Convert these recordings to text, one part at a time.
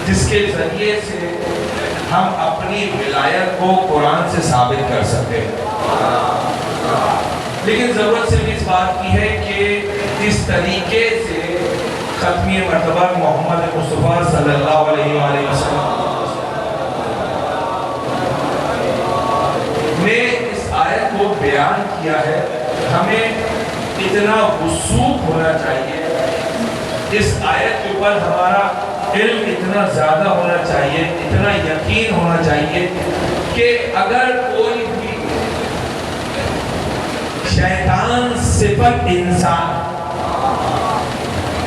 جس کے ذریعے سے ہم اپنی ولایت کو قرآن سے ثابت کر سکتے ہیں. لیکن ضرورت صرف اس بات کی ہے کہ جس طریقے سے ختمی مرتبہ محمد مصطفیٰ صلی اللہ علیہ وآلہ وسلم نے اس آیت کو بیان کیا ہے، ہمیں اتنا وثوق ہونا چاہیے، اس آیت کے اوپر ہمارا علم اتنا زیادہ ہونا چاہیے، اتنا یقین ہونا چاہیے کہ اگر کوئی بھی شیطان صفت انسان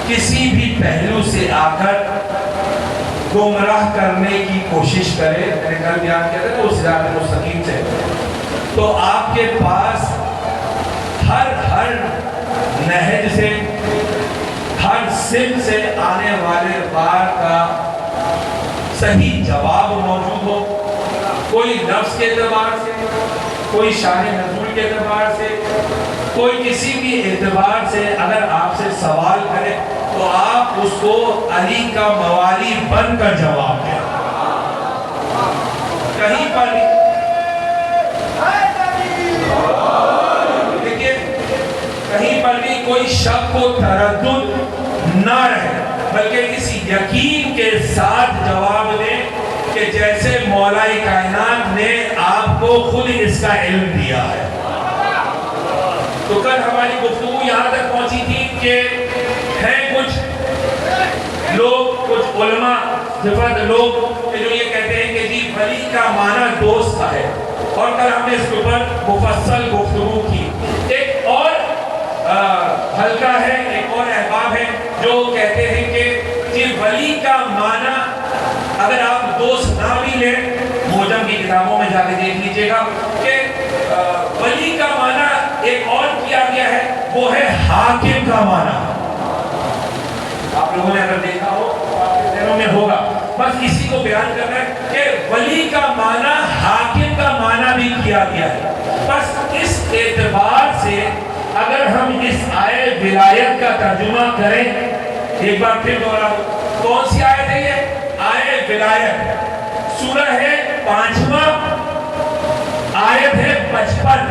کسی بھی پہلو سے آ کر گمراہ کرنے کی کوشش کرے، میں نے کل بیان کیا تھا وہ صراط مستقیم سے، تو آپ کے پاس ہر نہج سے، ہر سمت سے آنے والے بار کا صحیح جواب موجود ہو. کوئی لفظ کے اعتبار سے، کوئی شان نزول کے اعتبار سے، کوئی کسی بھی اعتبار سے اگر آپ سے سوال کرے تو آپ اس کو علی کا موالی بن کر جواب دیں. کہیں پر کہیں پر بھی کوئی شک و تردد نہ رہے، بلکہ اس یقین کے ساتھ جواب دیں کہ جیسے مولا کائنات نے آپ کو خود اس کا علم دیا ہے. تو کل ہماری گفتگو یہاں تک پہنچی تھی کہ ہیں کچھ لوگ، کچھ علماء صفت لوگ جو یہ کہتے ہیں کہ جی ولی کا معنی دوست ہے، اور کل ہم نے اس کے اوپر مفصل گفتگو کی. ایک اور حلقہ ہے، ایک اور احباب ہے جو کہتے ہیں کہ جی ولی کا معنی اگر آپ دوست نہ بھی لیں، موجم کی کتابوں میں جا کے دیکھ لیجئے گا کہ ولی کا معنی ایک اور کیا گیا ہے، وہ ہے حاکم کا معنی. آپ لوگوں نے اگر دیکھا ہو آپ کے ذہنوں میں ہوگا، بس اسی کو بیان کرنا ہے کہ ولی کا معنی حاکم کا معنی بھی کیا گیا ہے. بس اس اعتبار سے اگر ہم اس آیت ولایت کا ترجمہ کریں، ایک بار پھر دوہرا دوں، کون سی آیت ہے یہ؟ آیت ولایت، سورہ ہے 5واں، آیت ہے 55.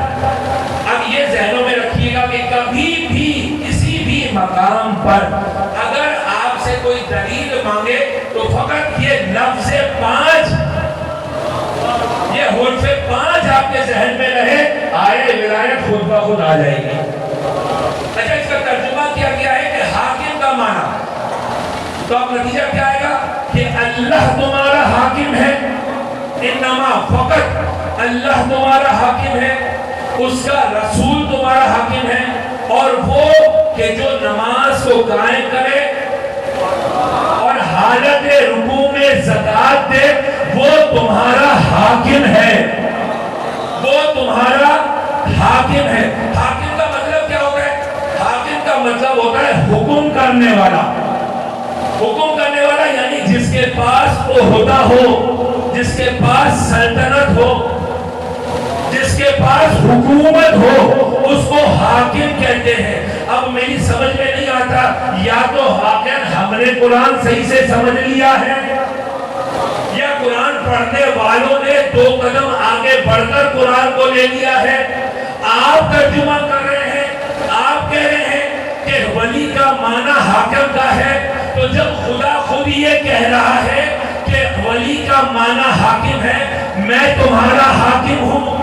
اب یہ ذہنوں میں رکھیے گا کہ کبھی بھی کسی بھی مقام پر اگر آپ سے کوئی دلیل مانگے تو فقط یہ لفظ 5، یہ حرف 5 آپ کے ذہن میں رہے، آیت ولایت خود بخود آ جائے گی. اچھا، اس کا ترجمہ کیا گیا ہے کہ حاکم کا معنی، تو اب نتیجہ کیا آئے گا کہ اللہ تمہارا حاکم ہے، انما فقط اللہ تمہارا حاکم ہے، اس کا رسول تمہارا حاکم ہے، اور وہ کہ جو نماز کو قائم کرے اور حالت رکوع میں زکات دے، وہ تمہارا حاکم ہے، وہ تمہارا حاکم ہے. حاکم کا مطلب کیا ہوتا ہے؟ حاکم کا مطلب ہوتا ہے حکم کرنے والا. حکم کرنے والا یعنی جس کے پاس عہدہ ہو، جس کے پاس سلطنت ہو، جس کے پاس حکومت ہو، اس کو حاکم کہتے ہیں. اب میری سمجھ میں نہیں آتا، یا تو حاکم ہم نے قرآن صحیح سے سمجھ لیا ہے، یا قرآن پڑھنے والوں نے 2 قدم آگے بڑھ کر قرآن کو لے لیا ہے. آپ ترجمہ کر رہے ہیں، آپ کہہ رہے ہیں کہ ولی کا معنی حاکم کا ہے، تو جب خدا خود یہ کہہ رہا ہے کہ ولی کا معنی حاکم ہے، میں تمہارا حاکم ہوں،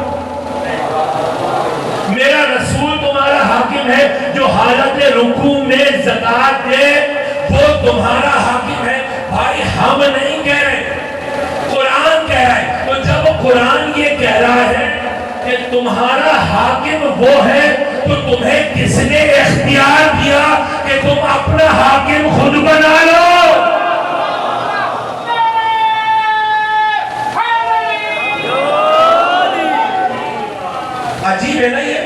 میرا رسول تمہارا حاکم ہے، جو حالت رکوع میں زکات دے وہ تمہارا حاکم ہے. بھائی ہم نہیں کہہ رہے، قرآن کہہ رہا ہے. تو جب قرآن یہ کہہ رہا ہے کہ تمہارا حاکم وہ ہے، تو تمہیں کس نے اختیار دیا کہ تم اپنا حاکم خود بنا لو؟ عجیب ہے نا یہ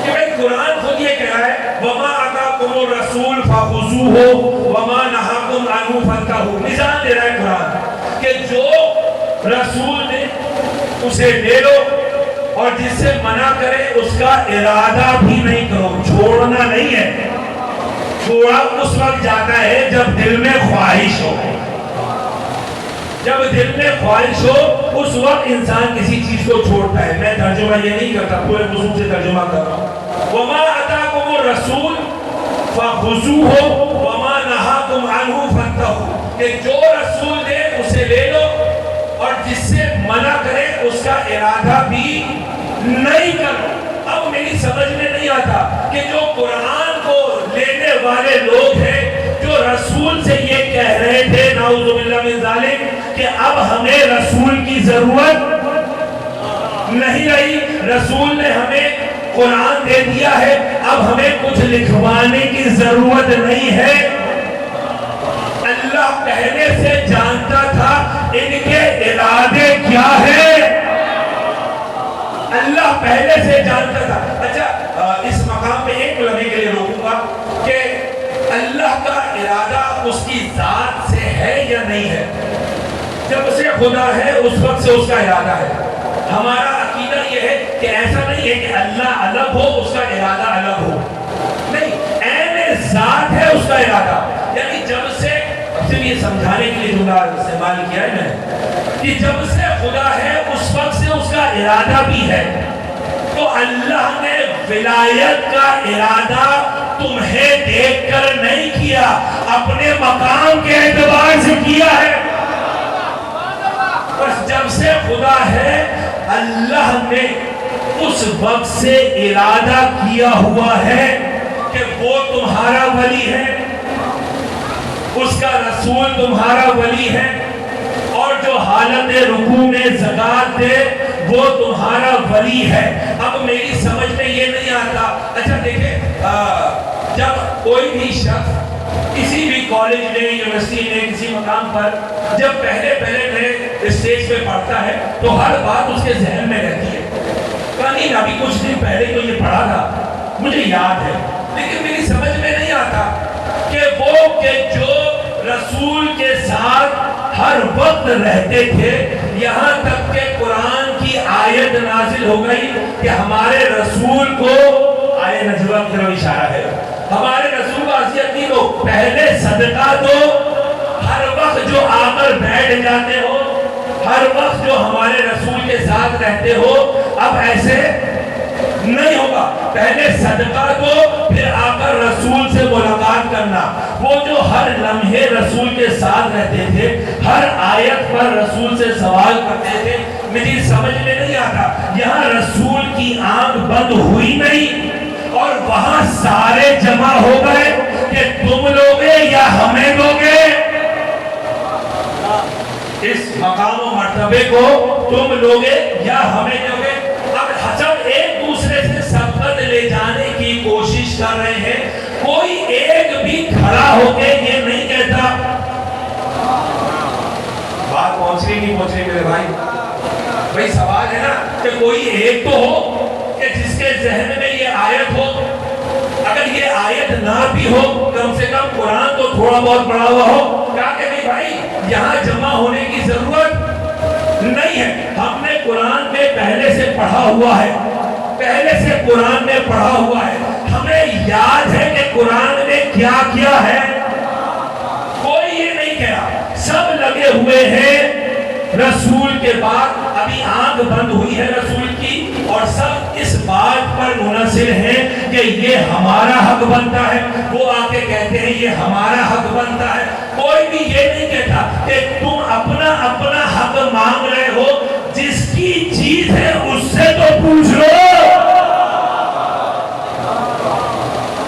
کہ بھائی قرآن خود یہ کہہ رہا ہے وَمَا آتَاكُمُ الرَّسُولُ فَخُذُوهُ وَمَا نَهَاكُمْ عَنْهُ فَانْتَهُوا. نظام دے رہا ہے قرآن کہ جو رسول نے اسے لے لو، اور جس سے منع کرے اس کا ارادہ بھی نہیں کرو. چھوڑنا نہیں ہے، چھوڑا اس وقت جاتا ہے جب دل میں خواہش ہو. جب دل میں خواہش ہو اس وقت انسان کسی چیز کو چھوڑتا ہے. میں ترجمہ یہ نہیں کرتا, پورے وضو سے ترجمہ کر رہا ہوں. وما اتاکم الرسول فخذوہ وما نہاکم عنہ فانتہوا, کہ جو رسول دے اسے لے لو اور جس سے منع کرے اس کا ارادہ بھی نہیں کرو. اب میری سمجھ میں نہیں آتا کہ جو قرآن کو لینے والے لوگ ہیں جو رسول سے یہ کہہ رہے تھے نعوذ باللہ من ذالک کہ اب ہمیں رسول کی ضرورت نہیں رہی, رسول نے ہمیں قرآن دے دیا ہے, اب ہمیں کچھ لکھوانے کی ضرورت نہیں ہے. اللہ پہلے سے جانتا تھا ان کے ارادے کیا ہے, اللہ پہلے سے جانتا تھا. اچھا اس مقام پہ ایک لمحے کے لیے روکوں گا کہ اللہ کا ارادہ اس کی ذات سے ہے یا نہیں ہے. جب سے خدا ہے اس وقت سے اس کا ارادہ ہے. ہمارا عقیدہ یہ ہے کہ ایسا نہیں ہے کہ اللہ الگ ہو اس کا ارادہ الگ ہو, نہیں, عین ذات ہے اس کا ارادہ. یعنی جب سے, اب سے یہ سمجھانے کے لیے جملہ استعمال کیا ہے میں, کہ جب سے خدا ہے اس وقت سے اس کا ارادہ بھی ہے. تو اللہ نے ولایت کا ارادہ تمہیں دیکھ کر نہیں کیا, اپنے مقام کے اعتبار سے کیا ہے. بس جب سے خدا ہے اللہ نے اس وقت سے ارادہ کیا ہوا ہے کہ وہ تمہارا ولی ہے, اس کا رسول تمہارا ولی ہے, اور جو حالت رکوع میں زکات دے وہ تمہارا ولی ہے. اب میری سمجھ میں یہ نہیں آتا. اچھا دیکھیں, جب کوئی بھی شخص کسی بھی کالج میں, یونیورسٹی میں, کسی مقام پر جب پہلے نئے اسٹیج پہ پڑھتا ہے تو ہر بات اس کے ذہن میں رہتی ہے. نہیں, ابھی کچھ دن پہلے تو یہ پڑھا تھا, مجھے یاد ہے, لیکن میری سمجھ میں نہیں آتا کہ وہ کہ جو رسول کے ساتھ ہر وقت رہتے تھے, یہاں تک کہ قرآن کی آیت نازل ہو گئی کہ ہمارے رسول کو, آیت نجوہ کی طرف اشارہ ہے, ہمارے رسول کو اذیت نہیں دو, پہلے صدقہ دو, ہر وقت جو آ کر بیٹھ جاتے ہو, ہر وقت جو ہمارے رسول کے ساتھ رہتے ہو, اب ایسے نہیں ہوگا. پہلے صدقہ دو, پھر آ کر رسول سے ملاقات کرنا. وہ جو ہر لمحے رسول کے ساتھ رہتے تھے, ہر آیت پر رسول سے سوال کرتے تھے, میری سمجھ میں نہیں آتا. یہاں رسول کی آنکھ بند ہوئی نہیں اور وہاں سارے جمع ہو گئے کہ تم لوگے یا ہمیں لوگے, اس مقام و مرتبے کو تم لوگے یا ہمیں لوگے. اب حسب ایک دوسرے سے سبقت لے جانے کی کوشش کر رہے ہیں, کوئی ایک بھی کھڑا ہو کے یہ نہیں کہتا. بات پہنچ رہی نہیں پہنچ رہی میرے بھائی سوال ہے نا کہ کوئی ایک تو ہو کہ جس کے ذہن میں یہ آیت ہو, اگر یہ آیت نہ بھی ہو کم سے کم قرآن تو تھوڑا بہت پڑھا ہوا ہو, کیا کہ نہیں بھائی یہاں جمع ہونے کی ضرورت نہیں ہے. ہم نے قرآن میں پہلے سے پڑھا ہوا ہے, پہلے سے قرآن میں پڑھا ہوا ہے, ہمیں یاد ہے کہ قرآن میں کیا کیا ہے. کوئی یہ نہیں کہا, سب لگے ہوئے ہیں رسول کے بعد. ابھی آنکھ بند ہوئی ہے رسول کی اور سب اس بات پر منحصر ہیں کہ یہ ہمارا حق بنتا ہے. وہ آ کے کہتے ہیں یہ ہمارا حق بنتا ہے. کوئی بھی یہ نہیں کہتا کہ تم اپنا اپنا حق مانگ رہے ہو, جس کی چیز ہے اس سے تو پوچھ لو.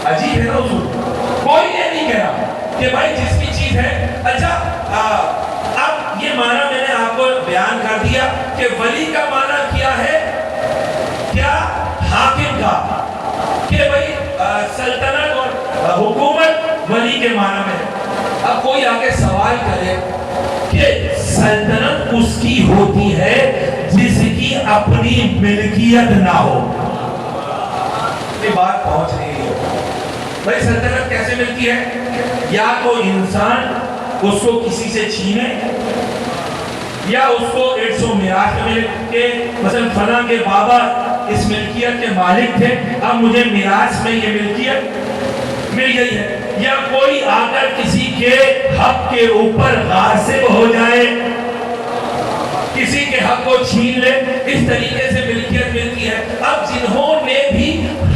عجیب ہے نا حضور, کوئی یہ نہیں کہہ رہا کہ بھائی جس کی چیز ہے. اچھا اب یہ معنی میں نے آپ کو بیان کر دیا کہ ولی کا معنی کیا ہے, کیا حاکم کا, کہ بھائی سلطنت اور حکومت ولی کے معنی میں ہے. اب کوئی آگے سوال کرے کہ سلطنت اس کی ہوتی ہے جس کی اپنی ملکیت نہ ہو. یہ بات پہنچ رہی ہے بھائی, سلطنت کیسے ملتی ہے؟ یا تو انسان اس کو کسی سے چھینے, یا اس کو ارث و میراث میں مل کے, مثلا فلاں کے بابا اس ملکیت کے مالک تھے, اب مجھے میراث میں یہ ملکیت مل گئی ہے. یا کوئی آ کر کسی کے حق کے اوپر غاصب ہو جائے, حق کو چھین لے، اس طریقے سے ملکیت ملتی ہے۔ اب جنہوں نے بھی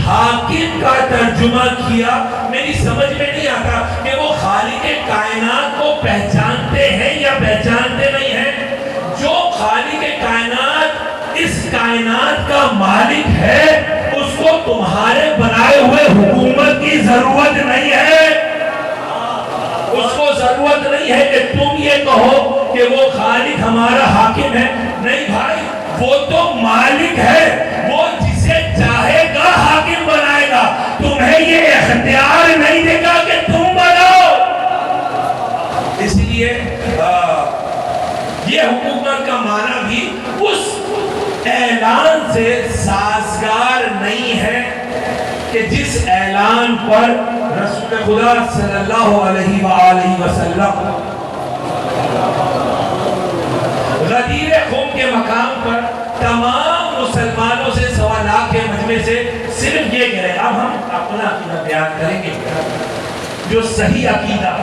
حاکم کا ترجمہ کیا، میری سمجھ میں نہیں آتا کہ وہ خالق کائنات کو پہچانتے ہیں یا پہچانتے نہیں ہیں۔ جو خالق کائنات اس کائنات کا مالک ہے، اس کو تمہارے بنائے ہوئے حکومت کی ضرورت نہیں ہے۔ اس کو ضرورت نہیں ہے کہ تم یہ کہو کہ وہ خالق ہمارا حاکم ہے۔ نہیں بھائی، وہ تو مالک ہے، وہ جسے چاہے گا حاکم بنائے گا، تمہیں یہ اختیار نہیں دے گا کہ تم بناؤ۔ اس لیے یہ حکومت کا معنی بھی اس اعلان سے سازگار نہیں ہے کہ جس اعلان پر رسول خدا صلی اللہ علیہ وآلہ وسلم غدیر خم کے مقام پر تمام مسلمانوں سے سوالات کے مجمع سے صرف یہ کہہ رہے، اب ہم اپنا عقیدہ بیان کریں گے، جو صحیح عقیدہ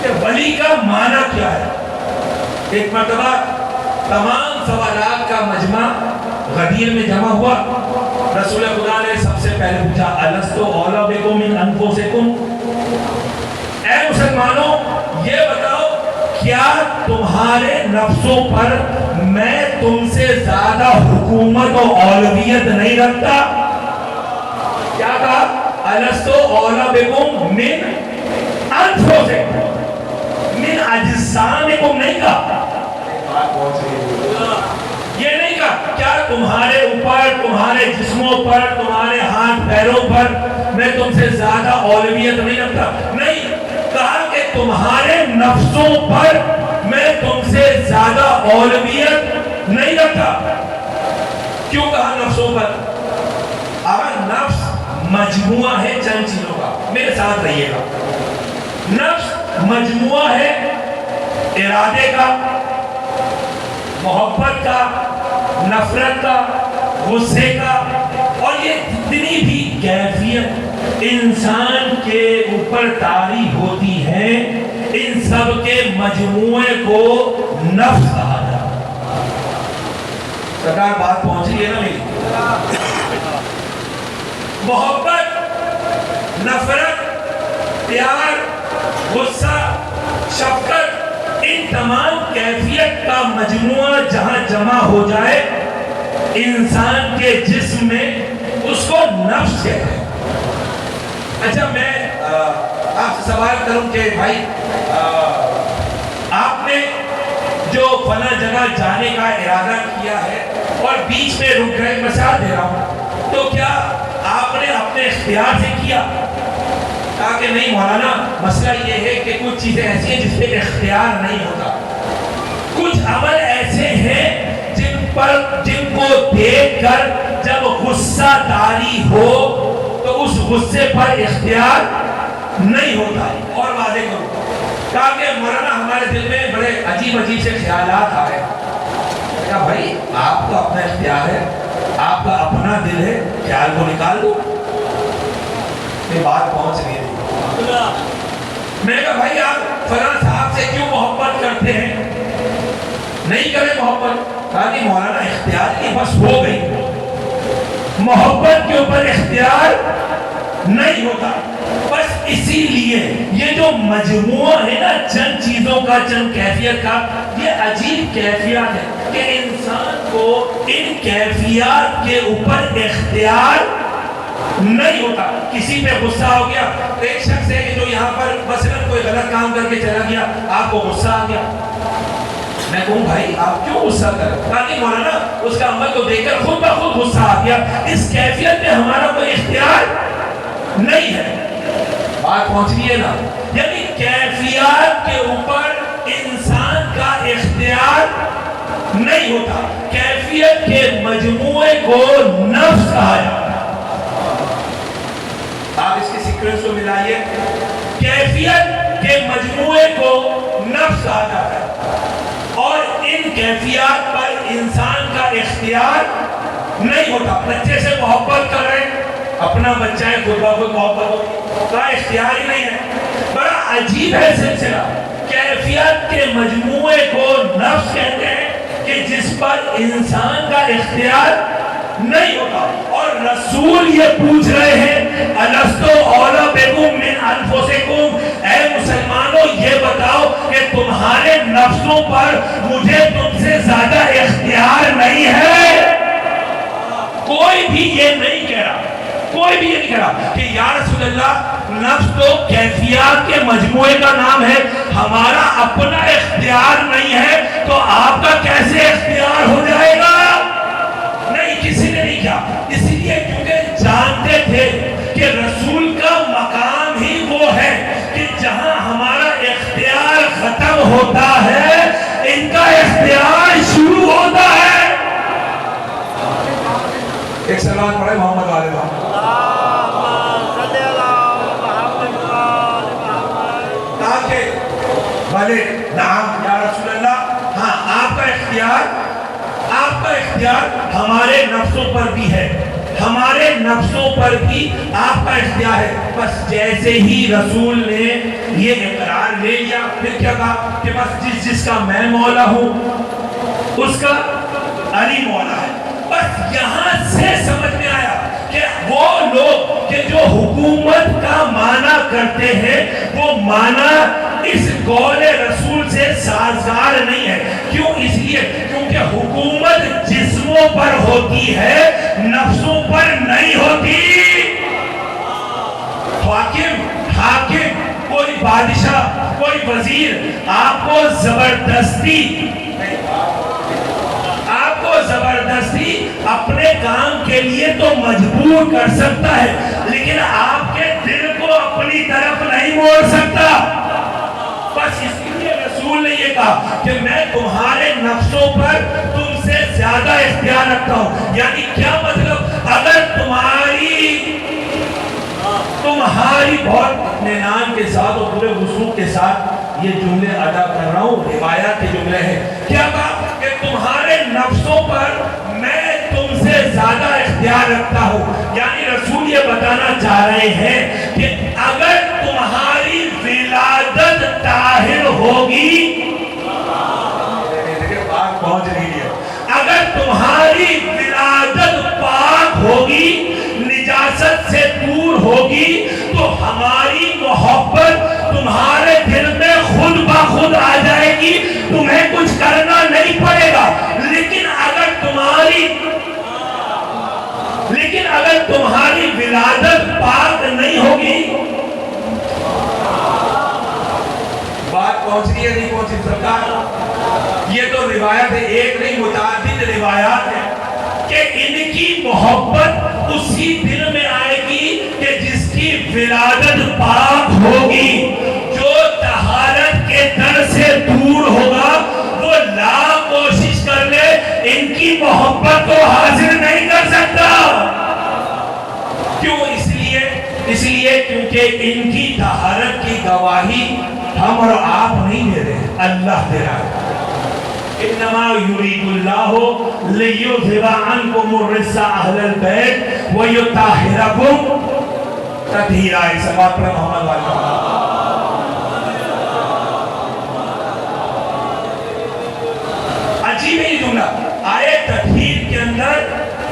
کہ ولی کا معنی کیا ہے۔ ایک مرتبہ تمام سوالات کا مجمع غدیر میں جمع ہوا، رسول خدا نے سب سے پہلے پوچھا، الستو اولی بکم من انفسکم، اے مسلمانوں یہ بتاؤ کیا تمہارے نفسوں پر میں تم سے زیادہ حکومت و اولویت نہیں رکھتا؟ کیا کہا؟ الستو اولی بکم من انفسکم، من اجسامکم نہیں کہا۔ یہ نہیں کہا کیا تمہارے اوپر، تمہارے جسموں پر، تمہارے ہاتھ پیروں پر میں تم سے زیادہ اولویت نہیں رکھتا، نہیں کہا کہ تمہارے نفسوں پر میں تم سے زیادہ اولویت نہیں رکھتا۔ کیوں کہا نفسوں پر؟ اگر نفس مجموعہ ہے چند چیزوں کا، میرے ساتھ رہیے گا، نفس مجموعہ ہے ارادے کا، محبت کا، نفرت کا، غصے کا، اور یہ جتنی بھی کیفیت انسان کے اوپر طاری ہوتی ہے، ان سب کے مجموعے کو نفس کہا جاتا ہے۔ سرکار بات پہنچ رہی ہے نا میری؟ محبت، نفرت، پیار، غصہ، شفقت، ان تمام کیفیت کا مجموعہ جہاں جمع ہو جائے انسان کے جسم میں، اس کو نفس کہتے ہیں۔ اچھا میں آپ سے سوال کروں کہ بھائی آپ نے جو فلاں جگہ جانے کا ارادہ کیا ہے اور بیچ میں رک گئے، مثال دے رہا ہوں، تو کیا آپ نے اپنے اختیار سے کیا؟ کہا کہ نہیں مولانا، مسئلہ یہ ہے کہ کچھ چیزیں ایسی ہیں جس پہ اختیار نہیں ہوتا، کچھ عمل ایسے ہیں جن کو دیکھ کر جب غصہ طاری ہو تو اس غصے پر اختیار نہیں ہوتا۔ اور واضح کروں، کہا کہ مولانا ہمارے دل میں بڑے عجیب عجیب سے خیالات آ رہے ہیں۔ کہا بھائی آپ کا اپنا اختیار ہے، آپ کا اپنا دل ہے، خیال کو نکال دو۔ یہ بات پہنچ رہی ہے۔ میں نے کہا بھائی آپ فلاں صاحب سے کیوں محبت کرتے ہیں؟ نہیں کرے محبت؟ کہا کہ مولانا اختیار کی بس ہو گئی، محبت کے اوپر اختیار نہیں ہوتا۔ بس اسی لیے یہ جو مجموعہ ہے نا چند چیزوں کا، چند کیفیت کا، یہ عجیب کیفیات ہے کہ انسان کو ان کیفیات کے اوپر اختیار نہیں ہوتا۔ کسی پہ غصہ ہو گیا، ایک شخص ہے کہ جو یہاں پر مثلاً کوئی غلط کام کر کے چلا گیا، آپ کو غصہ آ گیا، میں کہوں بھائی آپ کیوں غصہ کر رہے؟ کہا کہ مولانا اس کا عمل کو دیکھ کر خود بخود غصہ آ گیا، اس کیفیت میں ہمارا کوئی اختیار نہیں ہے۔ بات پہنچ رہی ہے نا؟ یعنی کیفیات کے اوپر انسان کا اختیار نہیں ہوتا، کیفیت کے مجموعے کو نفس کہا جاتا ہے۔ آپ اس کی سیکوینس کو ملائیے، کیفیت کے مجموعے کو نفس کہا جاتا ہے، اور ان کیفیات پر انسان کا اختیار نہیں ہوتا۔ بچے سے محبت کر رہے ہیں، اپنا بچہ ہے، خود بخود محبت ہوتی کا اختیار ہی نہیں ہے۔ بڑا عجیب ہے سلسلہ، کیفیت کے مجموعے کو نفس کہتے ہیں کہ جس پر انسان کا اختیار نہیں ہوتا. اور رسول یہ پوچھ رہے ہیں الستو اولا بکم من انفسکم، اے مسلمانوں یہ بتاؤ کہ تمہارے نفسوں پر مجھے تم سے زیادہ اختیار نہیں ہے؟ کوئی بھی یہ نہیں کہہ رہا، کوئی بھی یہ نہیں کہہ رہا کہ یا رسول اللہ نفس تو کیفیات کے مجموعے کا نام ہے، ہمارا اپنا اختیار نہیں ہے تو آپ کا کیسے اختیار ہو جائے گا؟ نہیں، کسی نے نہیں کیا. اسی لیے کیونکہ جانتے تھے کہ رسول کا مقام ہی وہ ہے کہ جہاں ہمارا اختیار ختم ہوتا ہے ان کا اختیار شروع ہوتا ہے. ایک سلام پڑھے محمد علیہ وسلم. بھلے نعم یا رسول اللہ، ہاں آپ کا اختیار ہمارے نفسوں پر بھی ہے، ہمارے نفسوں پر بھی آپ کا اختیار ہے. بس جیسے ہی رسول نے یہ اقرار لے لیا پھر کیا کہا کہ بس جس کا میں مولا ہوں اس کا علی مولا ہے. بس یہاں سے سمجھ میں آیا کہ وہ لوگ کہ جو حکومت کا معنی کرتے ہیں وہ معنی اس قول رسول سے سازگار نہیں ہے. کیوں؟ اس لیے کیونکہ حکومت جسموں پر ہوتی ہے، نفسوں پر نہیں ہوتی. حاکم کوئی بادشاہ کوئی وزیر آپ کو زبردستی اپنے کام کے لیے تو مجبور کر سکتا ہے لیکن آپ کے دل کو اپنی طرف نہیں موڑ سکتا. بس اس لیے رسول نے یہ کہا کہ میں تمہارے نفسوں پر تم سے زیادہ اختیار رکھتا ہوں. یعنی کیا مطلب؟ اگر تمہاری بہت اطمینان کے ساتھ اور پورے وثوق کے ساتھ یہ جملے ادا کر رہا ہوں، روایات کے جملے ہیں. کیا کہا کہ تمہارے نفسوں پر میں تم سے زیادہ اختیار رکھتا ہوں. یعنی رسول یہ بتانا چاہ رہے ہیں کہ اگر تمہاری ولادت طاہر ہوگی، پاک پہنچ رہی ہے، اگر تمہاری ولادت پاک ہوگی، نجاست سے دور ہوگی تو ہماری محبت تمہارے دل میں خود بخود آ جائے گی، تمہیں کچھ کرنا نہیں پڑے گا. لیکن اگر تمہاری ولادت پاک نہیں ہوگی، بات پہنچ رہی ہے نہیں پہنچی سرکار؟ یہ تو روایت ہے، ایک نہیں متعدد روایات ہیں کہ ان کی محبت اسی دل میں آئے گی کہ جس کی ولادت پاک ہوگی. جو طہارت کے در سے دور ہوگا وہ لاکھ کوشش کر لے ان کی محبت کو حاصل نہیں کر سکتا. کیوں؟ اس لیے کیونکہ ان کی طہارت کی گواہی ہم اور آپ نہیں دے رہے، اللہ دے رہا ہے. انما یرید اللہ لیذھب عنکم الرجس اہل البیت ویطہرکم تطہیرا. صلوات پر محمد علیہ. عجیب ہے یہ جملہ. آئے تطہیر کے اندر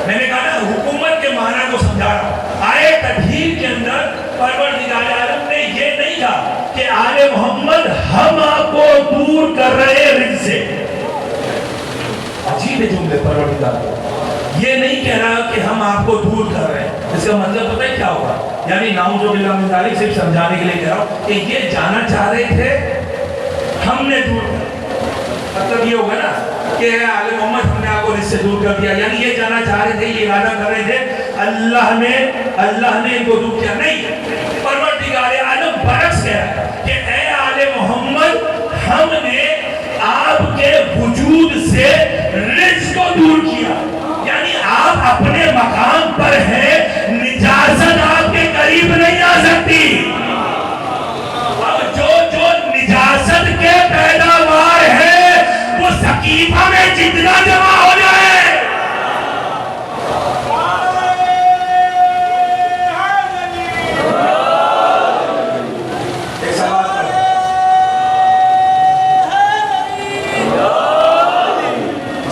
میں نے کہا نا حکومت کے معنی کو سمجھا رہا ہوں. آئے تطہیر کے اندر پروردگار عالم نے یہ نہیں کہا کہ آل محمد ہم آپ کو دور کر رہے رجس سے. عجیب جملے پروردگار یہ نہیں کہہ رہا کہ ہم آپ کو دور کر رہے ہیں. اس کا مطلب پتہ ہے کیا ہوگا؟ یعنی نعوذ باللہ من ذالک صرف سمجھانے کے لیے کہہ رہا ہوں کہ یہ جانا چاہ رہے تھے ہم نے دور کر. مطلب یہ ہوگا نا کہ آل محمد ہم نے آپ کو رجس سے دور کر دیا. یعنی یہ جانا چاہ رہے تھے، یہ ارادہ کر رہے تھے اللہ نے ان کو دور کیا. نہیں، پروردگار عالم برعکس کہہ رہا ہے کہ اے آل محمد ہم نے آپ کے وجود سے رجس کو دور کیا. یعنی آپ اپنے مقام پر ہیں، نجاست آپ کے قریب نہیں آ سکتی. اب جو نجاست کے پیداوار ہے وہ سقیفہ میں جتنا جمع ہو جائے.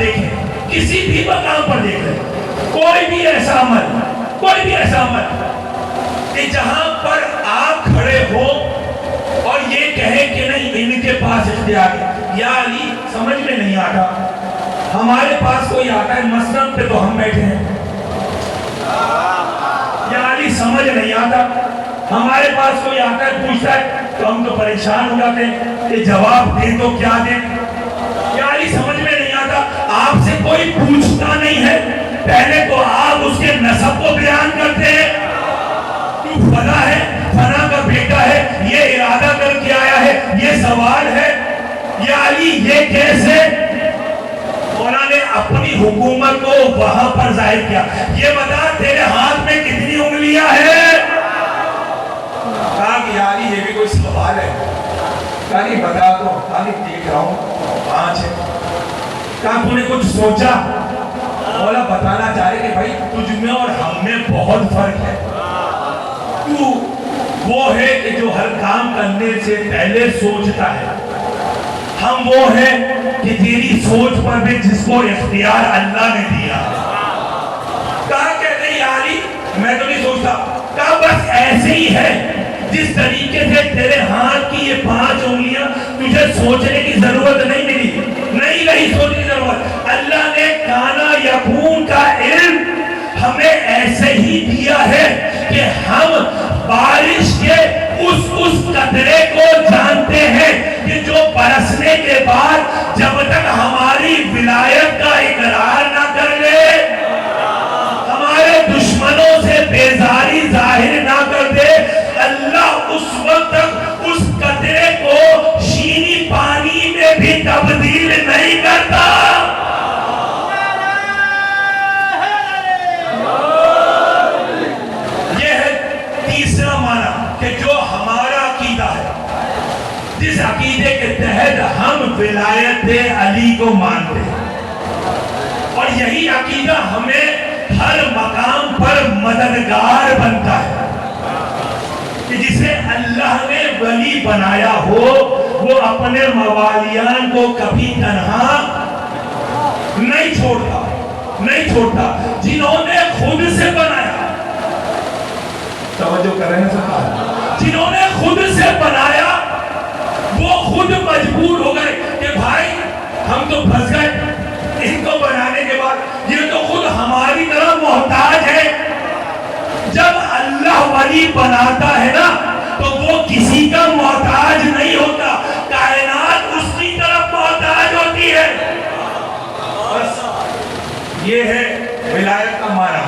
دیکھیں, کسی بھی مقام پر دیکھ لیں, کوئی بھی ایسا عمل کہ جہاں پر آپ کھڑے ہو اور یہ کہیں کہ نہیں ان کے پاس اختیار ہے. یا علی سمجھ میں نہیں آتا, ہمارے پاس کوئی آتا ہے مسند پہ تو ہم بیٹھے ہیں. یا علی سمجھ نہیں آتا, ہمارے پاس کوئی آتا ہے پوچھتا ہے تو ہم تو پریشان ہو جاتے ہیں کہ جواب دیں تو کیا دیں. یا علی سمجھ میں نہیں آتا, آپ سے کوئی پوچھتا نہیں ہے, پہلے تو آپ اس کے نسب کو بیان کرتے ہیں, تو فلاں ہے, فلاں کا بیٹا ہے, یہ ارادہ کر کے آیا ہے, یہ سوال ہے. یا علی یہ کیسے؟ مولا نے اپنی حکومت کو وہاں پر ظاہر کیا. یہ بتا تیرے ہاتھ میں کتنی انگلیاں ہیں؟ کہا کہ یا علی یہ بھی کوئی سوال ہے. کہا کہ بتا تو. کہا کہ دیکھ رہا ہوں 5 ہے. کہا تو نے کچھ سوچا؟ مولا بتانا چاہ رہے کہ بھائی تجھ میں اور ہم میں بہت فرق ہے. تو وہ ہے کہ جو ہر کام کرنے سے پہلے سوچتا ہے, ہم وہ ہیں کہ تیری سوچ پر بھی جس کو اختیار اللہ نے دیا. کہا کہ نہیں علی میں تو نہیں سوچتا. کہا بس ایسے ہی ہے جس طریقے سے تیرے ہاتھ کی یہ 5 انگلیاں تجھے سوچنے کی ضرورت نہیں ملی, نہیں سوچنے کی ضرورت. اللہ نے کانا یکون کا علم ہمیں ایسے ہی دیا ہے کہ ہم بارش کے اس قطرے کو جانتے ہیں کہ جو برسنے کے بعد جب تک ہماری ولایت کا اقرار نہ کر لے, ہمارے دشمنوں سے بیزاری ظاہر نہ کر دے, اللہ اس وقت تک اس قطرے کو شینی پانی میں بھی تبدیل نہیں کرتا. یہ ہے تیسرا معنی کہ جو ہمارا عقیدہ ہے, جس عقیدے کے تحت ہم ولایت علی کو مانتے ہیں, اور یہی عقیدہ ہمیں ہر مقام پر مددگار بنتا ہے کہ جسے اللہ نے ولی بنایا ہو وہ اپنے موالیان کو کبھی تنہا نہیں چھوڑتا. جنہوں نے خود سے بنایا, توجہ کر رہے ہیں سب, جنہوں نے خود سے بنایا وہ خود مجبور ہو گئے کہ بھائی ہم تو پھنس گئے, ان کو بنانے کے بعد یہ تو خود ہماری طرح محتاج ہے. جب اللہ ولی بناتا ہے نا تو وہ کسی کا محتاج نہیں ہوتا, کائنات اس کی طرف محتاج ہوتی ہے. بس یہ ہے ولایت کا معنی.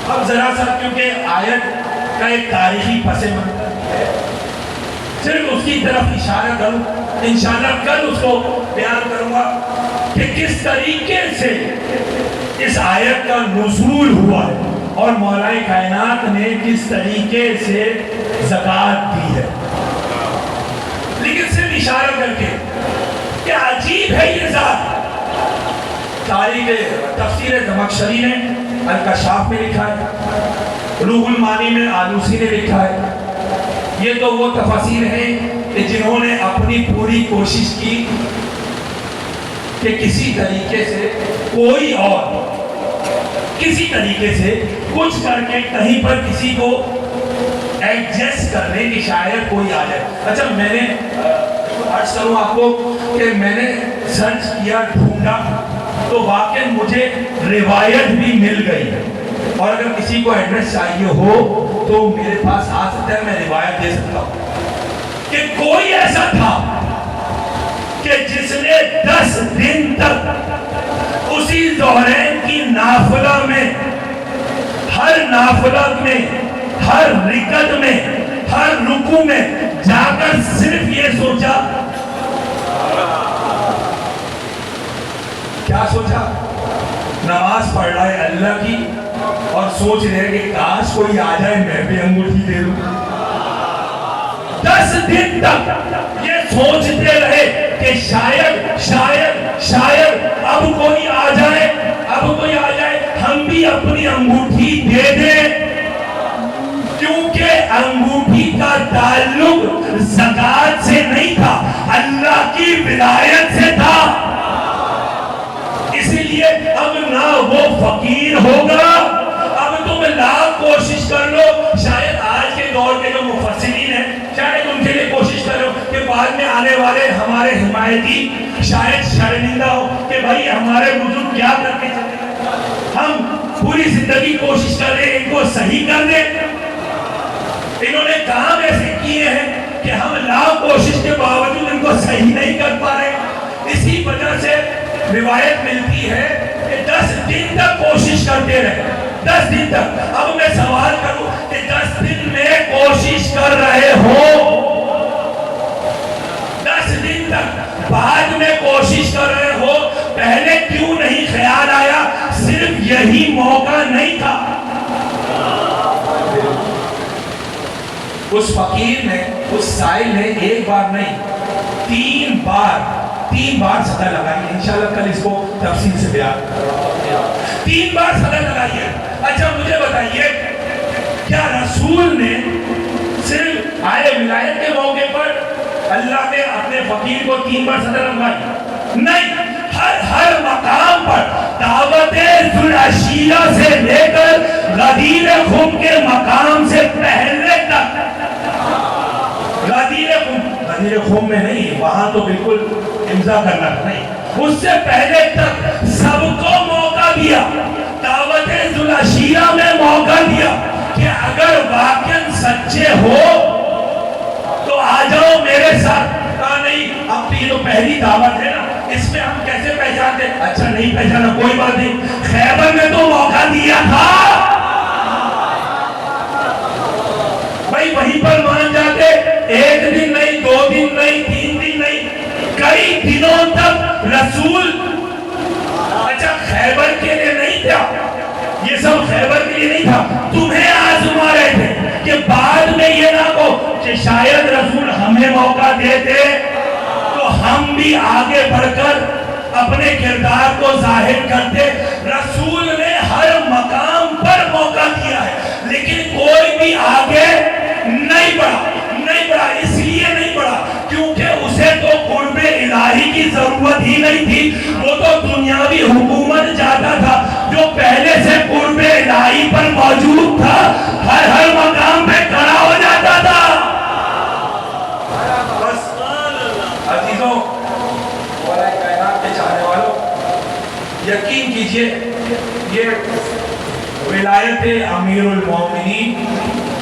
اب ذرا سا کیونکہ آیت کا ایک تاریخی پس منظر ہے, صرف اس کی طرف اشارہ کروں, انشاءاللہ کل اس کو بیان کروں گا کہ کس طریقے سے اس آیت کا نزول ہوا ہے اور مولا کائنات نے کس طریقے سے زکوٰۃ دی ہے. لیکن صرف اشارہ کر کے کہ عجیب ہے یہ ذات. تاریخ تفسیر زمخشری نے الکشاف میں لکھا ہے, روح المانی میں آلوسی نے لکھا ہے. یہ تو وہ تفاسیر ہیں کہ جنہوں نے اپنی پوری کوشش کی کہ کسی طریقے سے کوئی اور کسی طریقے سے کچھ کر کے کہیں پر کسی کو ایڈجسٹ کرنے کی شاید کوئی آ جائے. اچھا میں نے عرض کروں آپ کو کہ میں نے سرچ کیا, ڈھونڈا تو واقعی مجھے روایت بھی مل گئی, اور اگر کسی کو ایڈریس چاہیے ہو تو میرے پاس آ سکتا ہے, میں روایت دے سکتا ہوں کہ کوئی ایسا تھا کہ جس نے 10 دن تک اسی ظہرین کی نافلہ میں, ہر نافلہ میں, ہر رکعت میں, ہر رکوع میں جا کر صرف یہ سوچا. کیا سوچا؟ نماز پڑھ رہا ہے اللہ کی اور سوچ رہے کہ کاش کوئی آ جائے میں بھی انگوٹھی دے دوں. 10 دن تک یہ سوچتے رہے کہ شاید اب کوئی آ جائے ہم بھی اپنی انگوٹھی دے دیں, کیونکہ انگوٹھی کا تعلق زکوٰۃ سے نہیں تھا, اللہ کی ولایت سے تھا. شرمندہ ہو کہ بھائی ہمارے بزرگ کیا کر کے چلے گئے، ہم پوری زندگی کوشش کر رہے ہیں ان کو صحیح کر دیں. انہوں نے کام ایسے کیے ہیں کہ ہم لاکھ کوشش کے باوجود ان کو صحیح نہیں کر پا رہے. اسی وجہ سے روایت ملتی ہے کہ 10 دن تک کوشش کرتے رہے. 10 دن تک. اب میں سوال کروں کہ 10 دن میں کوشش کر رہے ہو، 10 دن تک بعد میں کوشش کر رہے ہو، پہلے کیوں نہیں خیال آیا صرف یہی موقع نہیں تھا؟ اس فقیر نے، اس سائل نے ایک بار نہیں 3 بار صدا لگائی. انشاءاللہ کل اس کو تفصیل سے بیان 3 بار صدا لگائی ہے. اچھا مجھے بتائیے، کیا رسول نے صرف آئے ولایت کے موقع پر اللہ نے اپنے فقیر کو 3 بار صدا لگائی؟ نہیں، ہر مقام پر دعوت ذوالعشیرہ سے لے کر غدیر خم کے مقام سے پہلے تک، غدیر خم میں نہیں، وہاں تو بالکل امضا کرنا نہیں، اس سے پہلے تک سب کو موقع دیا. دعوت ذوالعشیرہ میں موقع دیا کہ اگر واقعاً سچے ہو تو آ جاؤ میرے ساتھ. کہا نہیں، اب یہ تو پہلی دعوت ہے نا، اس میں ہم کیسے پہچانتے؟ اچھا نہیں پہچانا، کوئی بات نہیں، خیبر میں تو موقع دیا تھا بھائی، وہیں پر مان جاتے. 1 دن نہیں، 2 دن نہیں، 3 دن نہیں، کئی دنوں تک رسول. اچھا خیبر کے لیے نہیں تھا یہ سب، خیبر کے لیے نہیں تھا، تمہیں آزما رہے تھے کہ بعد میں یہ نہ کہو کہ شاید رسول ہمیں موقع دیتے تو ہم بھی آگے بڑھ کر اپنے کردار کو ظاہر کرتے. رسول نے ہر مقام پر موقع دیا ہے لیکن کوئی بھی آگے نہیں بڑھا. اس لیے نہیں بڑھا کیونکہ اسے تو قرب الہی کی ضرورت ہی نہیں تھی، وہ تو دنیاوی حکومت چاہتا تھا جو پہلے سے قرب الہی پر موجود تھا، ہر مقام پہ کھڑا ہو جاتا تھا. بس عزیزوں، مولا کائنات کے چاہنے والوں، یقین کیجئے یہ ولایت امیر المومنین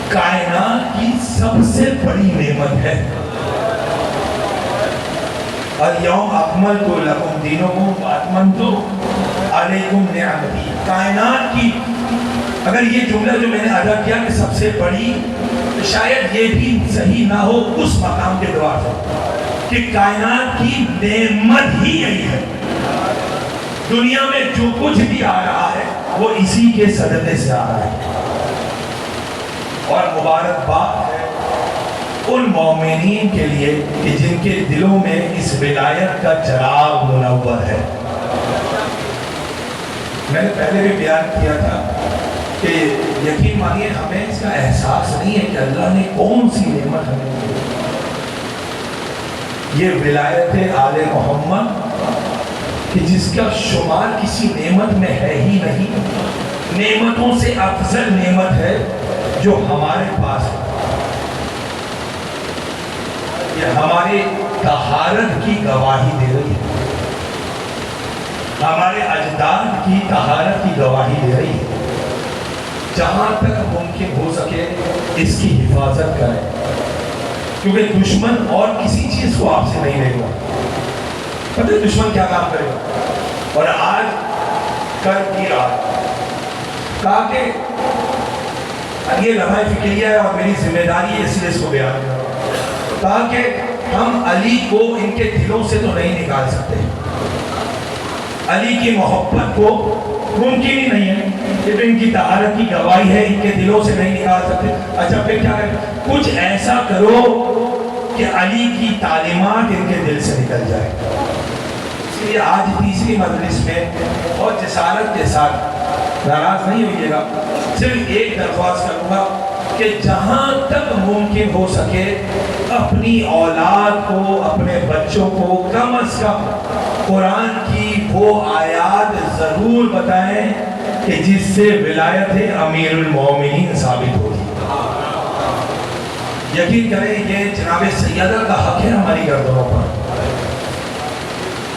کائنات کی سب سے بڑی نعمت ہے. الیوم اکملت لکم دینکم واتممت علیکم نعمتی. کائنات کی، اگر یہ جملہ جو میں نے ادا کیا کہ سب سے بڑی، شاید یہ بھی صحیح نہ ہو اس مقام کے دوار سے کہ کائنات کی نعمت ہی یہی ہے. دنیا میں جو کچھ بھی آ رہا ہے وہ اسی کے صدقے سے آ رہا ہے. اور مبارکباد ہے ان مومنین کے لیے کہ جن کے دلوں میں اس ولایت کا چراغ منور ہے. میں نے پہلے بھی بیان کیا تھا کہ یقین مانیے ہمیں اس کا احساس نہیں ہے کہ اللہ نے کون سی نعمت ہمیں دی. یہ ولایت آل محمد کہ جس کا شمار کسی نعمت میں ہے ہی نہیں، نعمتوں سے افضل نعمت ہے جو ہمارے پاس ہے. یہ ہمارے طہارت کی گواہی دے رہی ہے، ہمارے اجداد کی طہارت کی گواہی دے رہی ہے. جہاں تک ممکن ہو سکے اس کی حفاظت کریں کیونکہ دشمن اور کسی چیز کو آپ سے نہیں لے گا. پتہ ہے دشمن کیا کام کرے گا؟ اور آج کل کی رات کہا کہ یہ لمحہ فکریہ ہے اور میری ذمہ داری ہے اس لیے اس کو بیان کر رہا ہوں. کہا کہ ہم علی کو ان کے دلوں سے تو نہیں نکال سکتے، علی کی محبت کو ممکن ہی نہیں ہے، یہ تو ان کی طہارت کی گواہی ہے، ان کے دلوں سے نہیں نکال سکتے. اچھا پھر کیا کریں؟ کچھ ایسا کرو کہ علی کی تعلیمات ان کے دل سے نکل جائے. اس لیے آج تیسری مجلس میں اور جسارت کے ساتھ، ناراض نہیں ہوئیے گا، صرف ایک درخواست کروں گا کہ جہاں تک ممکن ہو سکے اپنی اولاد کو، اپنے بچوں کو کم از کم قرآن کی وہ آیات ضرور بتائیں کہ جس سے ولایت امیر المومنین ثابت ہوگی. یقین کریں یہ جناب سیدہ کا حق ہے ہماری گردنوں پر.